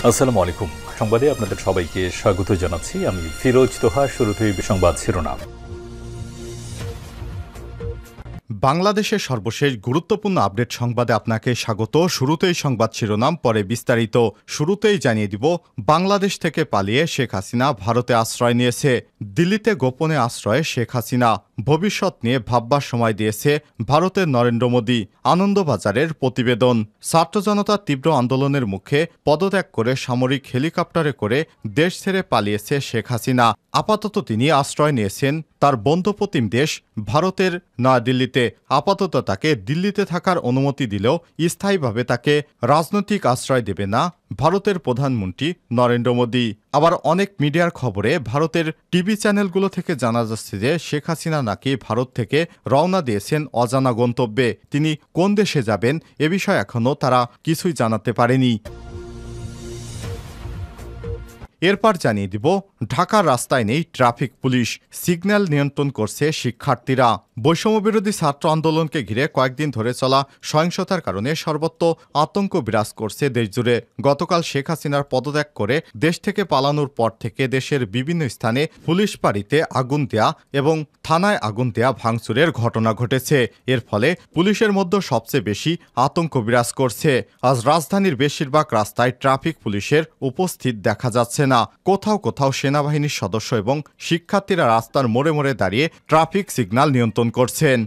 আসসালামু আলাইকুম। সংবাদে আপনাদের সবাইকে স্বাগত জানাচ্ছি। আমি ফিরোজ তোহা। শুরুতেই সংবাদ শিরোনাম। বাংলাদেশের সর্বশেষ গুরুত্বপূর্ণ আপডেট সংবাদে আপনাকে স্বাগত। শুরুতেই সংবাদ শিরোনাম, পরে বিস্তারিত। শুরুতেই জানিয়ে দিব, বাংলাদেশ থেকে পালিয়ে শেখ হাসিনা ভারতে আশ্রয় নিয়েছে। দিল্লিতে গোপনে আশ্রয়ে শেখ হাসিনা, ভবিষ্যৎ নিয়ে ভাববার সময় দিয়েছে ভারতের নরেন্দ্র মোদী। আনন্দবাজারের প্রতিবেদন। ছাত্র জনতার তীব্র আন্দোলনের মুখে পদত্যাগ করে সামরিক হেলিকপ্টারে করে দেশ ছেড়ে পালিয়েছে শেখ হাসিনা। আপাতত তিনি আশ্রয় নিয়েছেন তার বন্ধুপ্রতিম দেশ ভারতের নয়াদিল্লিতে। আপাতত তাকে দিল্লিতে থাকার অনুমতি দিলেও স্থায়ীভাবে তাকে রাজনৈতিক আশ্রয় দেবে না ভারতের প্রধানমন্ত্রী নরেন্দ্র মোদী। আবার অনেক মিডিয়ার খবরে ভারতের টিভি চ্যানেলগুলো থেকে জানা যাচ্ছে যে শেখ হাসিনা নাকি ভারত থেকে রওনা দিয়েছেন অজানা গন্তব্যে। তিনি কোন দেশে যাবেন এ বিষয়ে এখনও তারা কিছুই জানাতে পারেনি। এরপর জানিয়ে দিব, ঢাকার রাস্তায় নেই ট্রাফিক পুলিশ, সিগন্যাল নিয়ন্ত্রণ করছে শিক্ষার্থীরা। বৈষম্যবিরোধী ছাত্র আন্দোলনকে ঘিরে কয়েকদিন ধরে চলা সহিংসতার কারণে সর্বত্র আতঙ্ক বিরাজ করছে দেশজুড়ে। গতকাল শেখ হাসিনার পদত্যাগ করে দেশ থেকে পালানোর পর থেকে দেশের বিভিন্ন স্থানে পুলিশ বাড়িতে আগুন দেয়া এবং থানায় আগুন দেয়া ভাঙচুরের ঘটনা ঘটেছে। এর ফলে পুলিশের মধ্যে সবচেয়ে বেশি আতঙ্ক বিরাজ করছে। আজ রাজধানীর বেশিরভাগ রাস্তায় ট্রাফিক পুলিশের উপস্থিত দেখা যাচ্ছে না। কোথাও কোথাও সেনাবাহিনীর সদস্য এবং শিক্ষার্থীরা রাস্তার মোড়ে মোড়ে দাঁড়িয়ে ট্রাফিক সিগন্যাল নিয়ন্ত্রণ করছেন।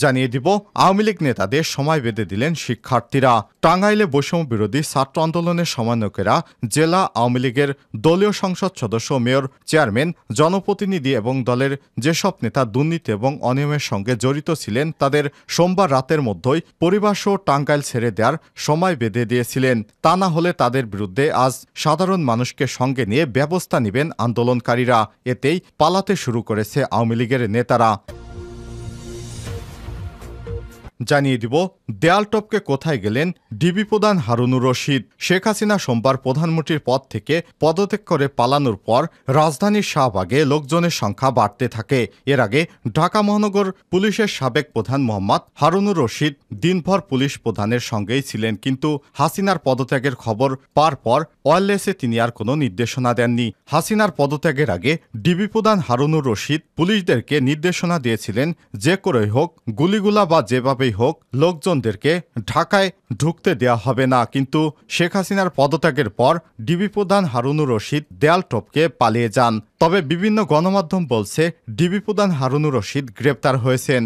জানিয়ে দিব, আওয়ামী লীগ নেতাদের সময় বেঁধে দিলেন শিক্ষার্থীরা। টাঙ্গাইলে বৈষম্য বিরোধী ছাত্র আন্দোলনের সমন্বয়কেরা জেলা আওয়ামী লীগের দলীয় সংসদ সদস্য, মেয়র, চেয়ারম্যান, জনপ্রতিনিধি এবং দলের যেসব নেতা দুর্নীতি এবং অনিয়মের সঙ্গে জড়িত ছিলেন তাদের সোমবার রাতের মধ্যেই পরিবারসহ টাঙ্গাইল ছেড়ে দেওয়ার সময় বেঁধে দিয়েছিলেন। তা না হলে তাদের বিরুদ্ধে আজ সাধারণ মানুষকে সঙ্গে নিয়ে ব্যবস্থা নেবেন আন্দোলনকারীরা। এতেই পালাতে শুরু করেছে আওয়ামী লীগের নেতারা। জানিয়ে দিব, দেয়াল টপকে কোথায় গেলেন ডিবি প্রধান হারুনুর রশিদ। শেখ হাসিনা সোমবার প্রধানমন্ত্রীর পদ থেকে পদত্যাগ করে পালানোর পর রাজধানীর শাহবাগে লোকজনের সংখ্যা বাড়তে থাকে। এর আগে ঢাকা মহানগর পুলিশের সাবেক প্রধান মোহাম্মদ হারুনুর রশিদ দিনভর পুলিশ প্রধানের সঙ্গেই ছিলেন, কিন্তু হাসিনার পদত্যাগের খবর পাওয়ার পর ওয়্যারলেসে তিনি আর কোনো নির্দেশনা দেননি। হাসিনার পদত্যাগের আগে ডিবি প্রধান হারুনুর রশিদ পুলিশদেরকে নির্দেশনা দিয়েছিলেন, যে করেই হোক, গুলিগুলা বা যেভাবেই হোক, লোকজনদেরকে ঢাকায় ঢুকতে দেয়া হবে না। কিন্তু শেখ হাসিনার পদত্যাগের পর ডিবি প্রধান হারুনুর রশিদ দেয়াল টপকে পালিয়ে যান। তবে বিভিন্ন গণমাধ্যম বলছে ডিবি প্রধান হারুনুর রশিদ গ্রেপ্তার হয়েছেন।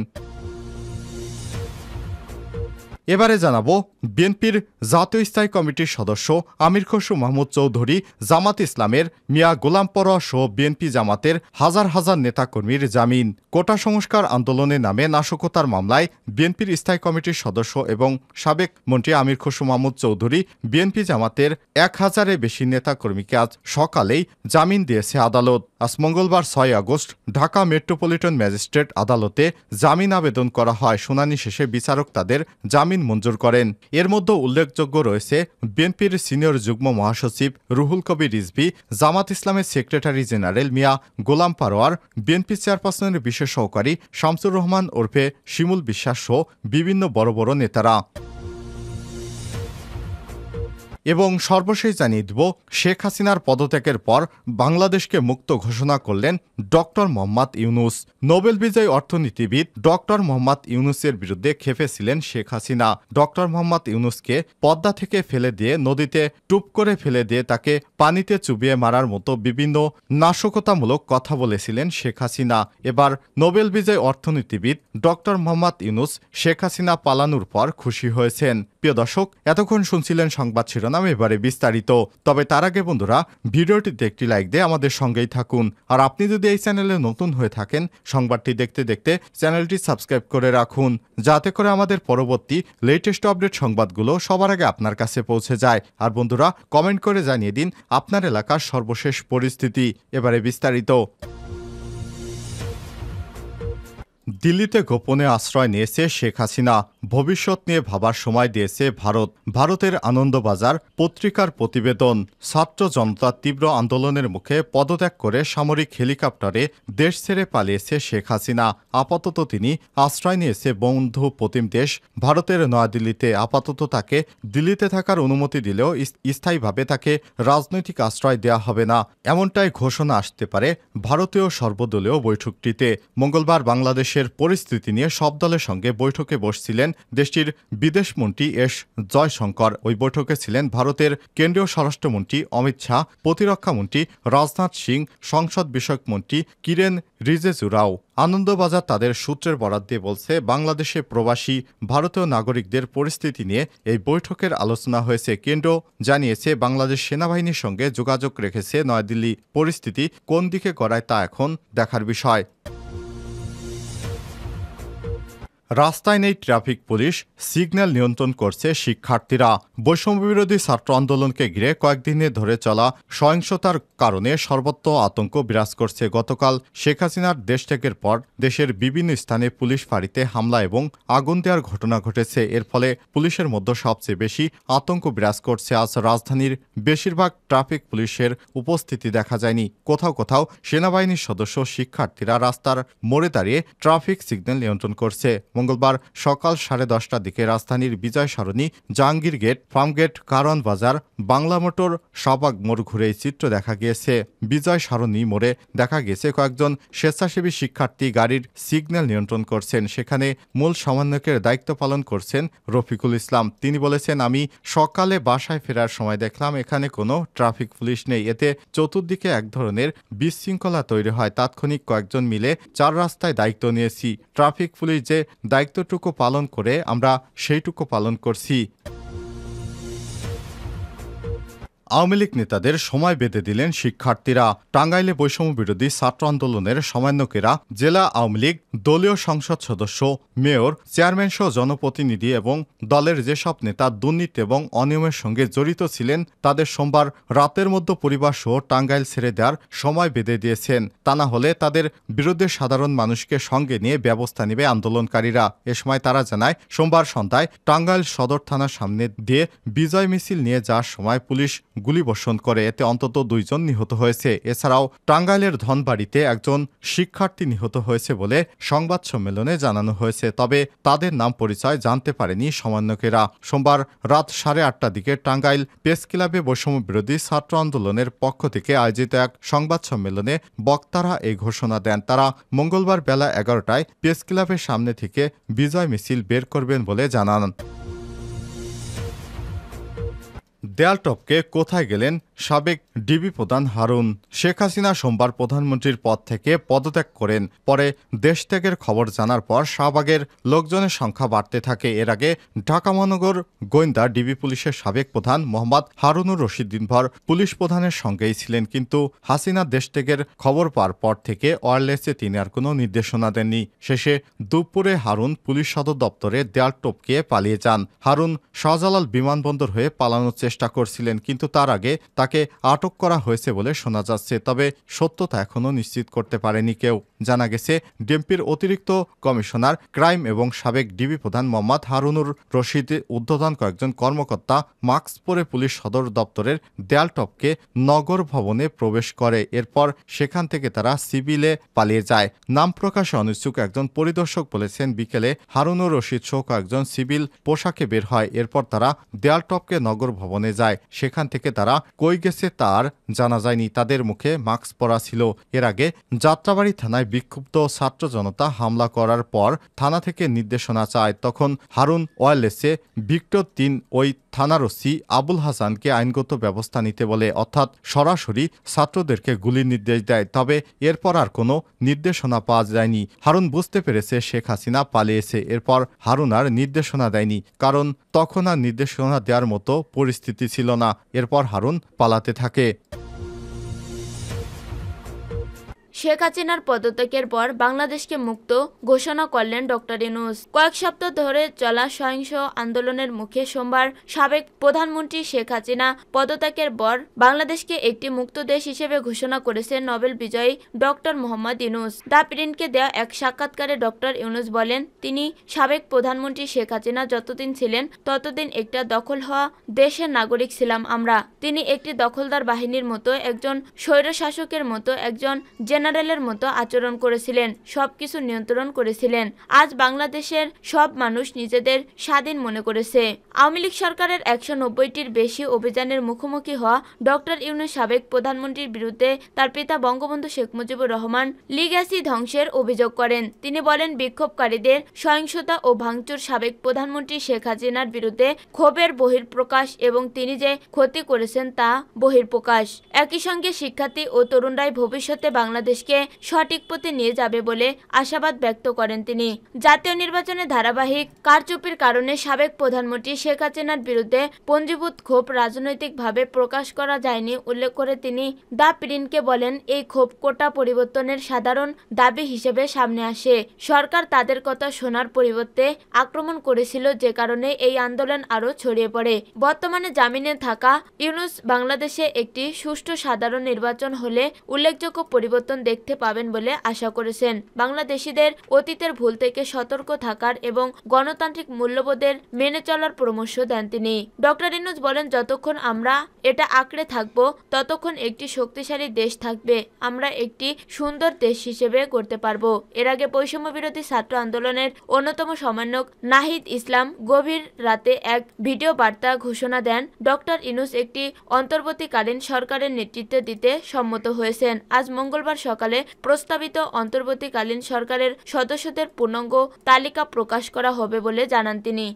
এবারে জানাবো, বিএনপির জাতীয় স্থায়ী কমিটির সদস্য আমির খসরু মাহমুদ চৌধুরী, জামাত ইসলামের মিয়া গোলাম পরোয়া সহ বিএনপি জামাতের হাজার হাজার নেতাকর্মীর জামিন। কোটা সংস্কার আন্দোলনের নামে নাশকতার মামলায় বিএনপির স্থায়ী কমিটির সদস্য এবং সাবেক মন্ত্রী আমির খসরু মাহমুদ চৌধুরী, বিএনপি জামাতের 1000-এর বেশি নেতাকর্মীকে আজ সকালেই জামিন দিয়েছে আদালত। আজ মঙ্গলবার 6 আগস্ট ঢাকা মেট্রোপলিটন ম্যাজিস্ট্রেট আদালতে জামিন আবেদন করা হয়। শুনানি শেষে বিচারক তাদের জামিন মঞ্জুর করেন। এর মধ্যে উল্লেখযোগ্য রয়েছে বিএনপির সিনিয়র যুগ্ম মহাসচিব রুহুল কবির রিজভী, জামাত ইসলামের সেক্রেটারি জেনারেল মিয়া গোলাম পরোয়ার, বিএনপি চেয়ারপারসনের বিশেষ সহকারী শামসুর রহমান ওরফে শিমুল বিশ্বাস সহ বিভিন্ন বড় বড় নেতারা। এবং সর্বশেষ জানিয়ে দিব, শেখ হাসিনার পদত্যাগের পর বাংলাদেশকে মুক্ত ঘোষণা করলেন ডক্টর মোহাম্মদ ইউনূস। নোবেল বিজয়ী অর্থনীতিবিদ ডক্টর মোহাম্মদ ইউনূসের বিরুদ্ধে ক্ষেপেছিলেন শেখ হাসিনা। ডক্টর মোহাম্মদ ইউনূসকে পদ্মা থেকে ফেলে দিয়ে নদীতে টুপ করে ফেলে দিয়ে তাকে পানিতে চুবিয়ে মারার মতো বিভিন্ন নাশকতামূলক কথা বলেছিলেন শেখ হাসিনা। এবার নোবেল বিজয়ী অর্থনীতিবিদ ডক্টর মোহাম্মদ ইউনূস শেখ হাসিনা পালানোর পর খুশি হয়েছেন। প্রিয় দর্শক, এতক্ষণ শুনছিলেন সংবাদ শিরোনাম, এবারে বিস্তারিত। তবে তার আগে বন্ধুরা, ভিডিওটিতে একটি লাইক দিয়ে আমাদের সঙ্গেই থাকুন। আর আপনি যদি এই চ্যানেলে নতুন হয়ে থাকেন, সংবাদটি দেখতে দেখতে চ্যানেলটি সাবস্ক্রাইব করে রাখুন, যাতে করে আমাদের পরবর্তী লেটেস্ট আপডেট সংবাদগুলো সবার আগে আপনার কাছে পৌঁছে যায়। আর বন্ধুরা, কমেন্ট করে জানিয়ে দিন আপনার এলাকার সর্বশেষ পরিস্থিতি। এবারে বিস্তারিত। দিল্লিতে গোপনে আশ্রয় নিয়েছে শেখ হাসিনা, ভবিষ্যৎ নিয়ে ভাবার সময় দিয়েছে ভারত। ভারতের আনন্দবাজার পত্রিকার প্রতিবেদন, ছাত্র জনতার তীব্র আন্দোলনের মুখে পদত্যাগ করে সামরিক হেলিকপ্টারে দেশ ছেড়ে পালিয়েছে শেখ হাসিনা। আপাতত তিনি আশ্রয় নিয়েছে বন্ধু প্রতিম দেশ ভারতের নয়াদিল্লিতে। আপাতত তাকে দিল্লিতে থাকার অনুমতি দিলেও স্থায়ীভাবে তাকে রাজনৈতিক আশ্রয় দেওয়া হবে না, এমনটাই ঘোষণা আসতে পারে ভারতীয় সর্বদলীয় বৈঠকটিতে। মঙ্গলবার বাংলাদেশের পরিস্থিতি নিয়ে সব দলের সঙ্গে বৈঠকে বসছিলেন দেশটির বিদেশমন্ত্রী এস জয়শঙ্কর। ওই বৈঠকে ছিলেন ভারতের কেন্দ্রীয় স্বরাষ্ট্রমন্ত্রী অমিত শাহ, প্রতিরক্ষামন্ত্রী রাজনাথ সিং, সংসদ বিষয়ক মন্ত্রী কিরেন রিজেজুরাও। আনন্দবাজার তাদের সূত্রের বরাত দিয়ে বলছে, বাংলাদেশে প্রবাসী ভারতীয় নাগরিকদের পরিস্থিতি নিয়ে এই বৈঠকের আলোচনা হয়েছে। কেন্দ্র জানিয়েছে, বাংলাদেশ সেনাবাহিনীর সঙ্গে যোগাযোগ রেখেছে নয়াদিল্লি। পরিস্থিতি কোন দিকে গড়ায় তা এখন দেখার বিষয়। রাস্তায় নেই ট্রাফিক পুলিশ, সিগন্যাল নিয়ন্ত্রণ করছে শিক্ষার্থীরা। বৈষম্যবিরোধী ছাত্র আন্দোলনকে ঘিরে কয়েকদিনে ধরে চলা সহিংসতার কারণে সর্বত্র আতঙ্ক বিরাজ করছে। গতকাল শেখ হাসিনার দেশ ত্যাগের পর দেশের বিভিন্ন স্থানে পুলিশ ফাঁড়িতে হামলা এবং আগুন দেওয়ার ঘটনা ঘটেছে। এর ফলে পুলিশের মধ্যে সবচেয়ে বেশি আতঙ্ক বিরাজ করছে। আজ রাজধানীর বেশিরভাগ ট্রাফিক পুলিশের উপস্থিতি দেখা যায়নি। কোথাও কোথাও সেনাবাহিনীর সদস্য শিক্ষার্থীরা রাস্তার মোড়ে দাঁড়িয়ে ট্রাফিক সিগন্যাল নিয়ন্ত্রণ করছে। মঙ্গলবার সকাল 10:30টার দিকে রাজধানীর বিজয় সরণি, জাহাঙ্গীর গেট, ফার্মগেট, কারওয়ান বাজার, বাংলা মোটর, শাহবাগ মোড় ঘুরে এই চিত্র দেখা গিয়েছে। বিজয় সরণি মোড়ে দেখা গেছে কয়েকজন স্বেচ্ছাসেবী শিক্ষার্থী গাড়ির সিগন্যাল নিয়ন্ত্রণ করছেন। সেখানে মূল সমন্বয়কের দায়িত্ব পালন করছেন রফিকুল ইসলাম। তিনি বলেছেন, আমি সকালে বাসায় ফেরার সময় দেখলাম এখানে কোনো ট্রাফিক পুলিশ নেই। এতে চতুর্দিকে এক ধরনের বিশৃঙ্খলা তৈরি হয়। তাৎক্ষণিক কয়েকজন মিলে 4 রাস্তায় দায়িত্ব নিয়েছি। ট্রাফিক পুলিশ যে দায়িত্বটুকু পালন করে আমরা সেইটুকু পালন করছি। আওয়ামী লীগ নেতাদের সময় বেঁধে দিলেন শিক্ষার্থীরা। টাঙ্গাইলে বৈষম্য বিরোধী ছাত্র আন্দোলনের সমন্বয়কেরা জেলা আওয়ামী লীগ, দলীয় সংসদ সদস্য, মেয়র, চেয়ারম্যান সহ জনপ্রতিনিধি এবং দলের যেসব নেতা দুর্নীতি এবং অনিয়মের সঙ্গে জড়িত ছিলেন তাদের সোমবার রাতের মধ্যে পরিবার সহ টাঙ্গাইল ছেড়ে দেওয়ার সময় বেঁধে দিয়েছেন। তা না হলে তাদের বিরুদ্ধে সাধারণ মানুষকে সঙ্গে নিয়ে ব্যবস্থা নেবে আন্দোলনকারীরা। এ সময় তারা জানায়, সোমবার সন্ধ্যায় টাঙ্গাইল সদর থানার সামনে দিয়ে বিজয় মিছিল নিয়ে যাওয়ার সময় পুলিশ গুলিবর্ষণ করে। এতে অন্তত 2 জন নিহত হয়েছে। এছাড়াও টাঙ্গাইলের ধনবাড়িতে একজন শিক্ষার্থী নিহত হয়েছে বলে সংবাদ সম্মেলনে জানানো হয়েছে। তবে তাদের নাম পরিচয় জানতে পারেনি সমন্বয়কেরা। সোমবার রাত 8:30টার দিকে টাঙ্গাইল প্রেস ক্লাবে বৈষম্য বিরোধী ছাত্র আন্দোলনের পক্ষ থেকে আয়োজিত এক সংবাদ সম্মেলনে বক্তারা এই ঘোষণা দেন। তারা মঙ্গলবার বেলা 11টায় প্রেস ক্লাবের সামনে থেকে বিজয় মিছিল বের করবেন বলে জানান। দেয়াল টপকে কোথায় গেলেন সাবেক ডিবি প্রধান হারুন? শেখ হাসিনা সোমবার প্রধানমন্ত্রীর পদ থেকে পদত্যাগ করেন। পরে দেশ ত্যাগের খবর জানার পর শাহবাগের লোকজনের সংখ্যা বাড়তে থাকে। এর আগে ঢাকা মহানগর গোয়েন্দা ডিবি পুলিশের সাবেক প্রধান মোহাম্মদ হারুনুর রশিদ দিনভর পুলিশ প্রধানের সঙ্গেই ছিলেন। কিন্তু হাসিনা দেশ ত্যাগের খবর পাওয়ার পর থেকে ওয়্যারলেসে তিনি আর কোনো নির্দেশনা দেননি। শেষে দুপুরে হারুন পুলিশ সদর দপ্তরে দেয়াল টপকে পালিয়ে যান। হারুন শাহজালাল বিমানবন্দর হয়ে পালানোর চেষ্টা করছিলেন, কিন্তু তার আগে তাকে আটক করা হয়েছে বলে শোনা যাচ্ছে। তবে সত্যতা এখনও নিশ্চিত করতে পারেনি কেউ। জানা গেছে, ডিএমপির অতিরিক্ত কমিশনার ক্রাইম এবং সাবেক ডিবি প্রধান মোহাম্মদ হারুনুর রশিদ ঊর্ধ্বতন কয়েকজন কর্মকর্তা মাস্ক পরে পুলিশ সদর দপ্তরের দেয়াল টপকে নগর ভবনে প্রবেশ করে। এরপর সেখান থেকে তারা সিভিলে পালিয়ে যায়। নাম প্রকাশে অনিচ্ছুক একজন পরিদর্শক বলেছেন, বিকেলে হারুনুর রশিদ সহ কয়েকজন সিভিল পোশাকে বের হয়। এরপর তারা দেয়াল টপকে নগর ভবনে যায়। সেখান থেকে তারা কই গেছে তার জানা যায়নি। তাদের মুখে মাস্ক পরা ছিল। এর আগে যাত্রাবাড়ি থানায় বিক্ষুব্ধ ছাত্র জনতা হামলা করার পর থানা থেকে নির্দেশনা চায়। তখন হারুন ওয়্যারলেসে ভিক্টর 3 ওই থানার ওসি আবুল হাসানকে আইনগত ব্যবস্থা নিতে বলে, অর্থাৎ সরাসরি ছাত্রদেরকে গুলির নির্দেশ দেয়। তবে এরপর আর কোনো নির্দেশনা পাওয়া যায়নি। হারুন বুঝতে পেরেছে শেখ হাসিনা পালিয়েছে। এরপর হারুন আর নির্দেশনা দেয়নি, কারণ তখন আর নির্দেশনা দেওয়ার মতো পরিস্থিতি ছিল না। এরপর হারুন পালাতে থাকে। শেখ হাসিনার পদত্যাগের পর বাংলাদেশকে মুক্ত ঘোষণা করলেন ডক্টর ইউনূস। কয়েক সপ্তাহ ধরে চলা সহিংস আন্দোলনের মুখে সোমবার সাবেক প্রধানমন্ত্রী শেখ হাসিনা পদত্যাগের পর বাংলাদেশকে একটি মুক্ত দেশ হিসেবে ঘোষণা করেছেন নোবেল বিজয়ী ডক্টর মোহাম্মদ ইউনূস। দ্য প্রিন্টকে দেওয়া এক সাক্ষাৎকারে ডক্টর ইউনূস বলেন, তিনি সাবেক প্রধানমন্ত্রী শেখ হাসিনা যতদিন ছিলেন ততদিন একটা দখল হওয়া দেশের নাগরিক ছিলাম আমরা। তিনি একটি দখলদার বাহিনীর মতো, একজন স্বৈরশাসকের মতো, একজন জেনারেলের মতো আচরণ করেছিলেন, সবকিছু নিয়ন্ত্রণ করেছিলেন। আজ বাংলাদেশের সব মানুষ নিজেদের স্বাধীন মনে করেছে। আওয়ামী লীগ সরকারের 190টির বেশি অভিযানের মুখোমুখি হওয়া ডক্টর ইউনূস সাবেক প্রধানমন্ত্রীর বিরুদ্ধে তার পিতা বঙ্গবন্ধু শেখ মুজিবুর রহমান লিগ্যাসি ধ্বংসের অভিযোগ করেন। তিনি বলেন, বিক্ষোভকারীদের সহিংসতা ও ভাঙচুর সাবেক প্রধানমন্ত্রী শেখ হাসিনার বিরুদ্ধে ক্ষোভের বহিঃপ্রকাশ এবং তিনি যে ক্ষতি করেছেন তা বহিঃপ্রকাশ। একই সঙ্গে শিক্ষার্থী ও তরুণরাই ভবিষ্যতে বাংলাদেশকে সঠিক পথে নিয়ে যাবে বলে আশাবাদ ব্যক্ত করেন তিনি। জাতীয় নির্বাচনে ধারাবাহিক কারচুপির কারণে সাবেক প্রধানমন্ত্রী শেখ হাসিনার বিরুদ্ধে পঞ্জীভূত ক্ষোভ রাজনৈতিকভাবে প্রকাশ করা যায়নি উল্লেখ করে তিনি দ্য প্রিন্টকে বলেন, এই ক্ষোভ কোটা পরিবর্তনের সাধারণ দাবি হিসেবে সামনে আসে। সরকার তাদের কথা শোনার পরিবর্তে আক্রমণ করেছিল, যে কারণে এই আন্দোলন আরও ছড়িয়ে পড়ে। বর্তমানে জামিনে থাকা ইউনূস বাংলাদেশে একটি সুষ্ঠু সাধারণ নির্বাচন হলে উল্লেখযোগ্য পরিবর্তন দেখতে পাবেন বলে আশা করেছেন। বাংলাদেশিদের অতীতের ভুল থেকে সতর্ক থাকার এবং গণতান্ত্রিক মূল্যবোধের মেনে চলার পরামর্শ দেন তিনি। ডক্টর ইউনূস বলেন, যতক্ষণ আমরা এটা আঁকড়ে থাকব ততক্ষণ একটি শক্তিশালী দেশ থাকবে, আমরা একটি সুন্দর দেশ হিসেবে গড়তে পারব। এর আগে বৈষম্য বিরোধী ছাত্র আন্দোলনের অন্যতম সমন্বয়ক নাহিদ ইসলাম গভীর রাতে এক ভিডিও বার্তা ঘোষণা দেন, ডক্টর ইউনূস একটি অন্তর্বর্তীকালীন সরকারের নেতৃত্ব দিতে সম্মত হয়েছেন। আজ মঙ্গলবার সকালে প্রস্তাবিত অন্তর্বর্তীকালীন সরকারের সদস্যদের পূর্ণাঙ্গ তালিকা প্রকাশ করা হবে বলে জানান তিনি।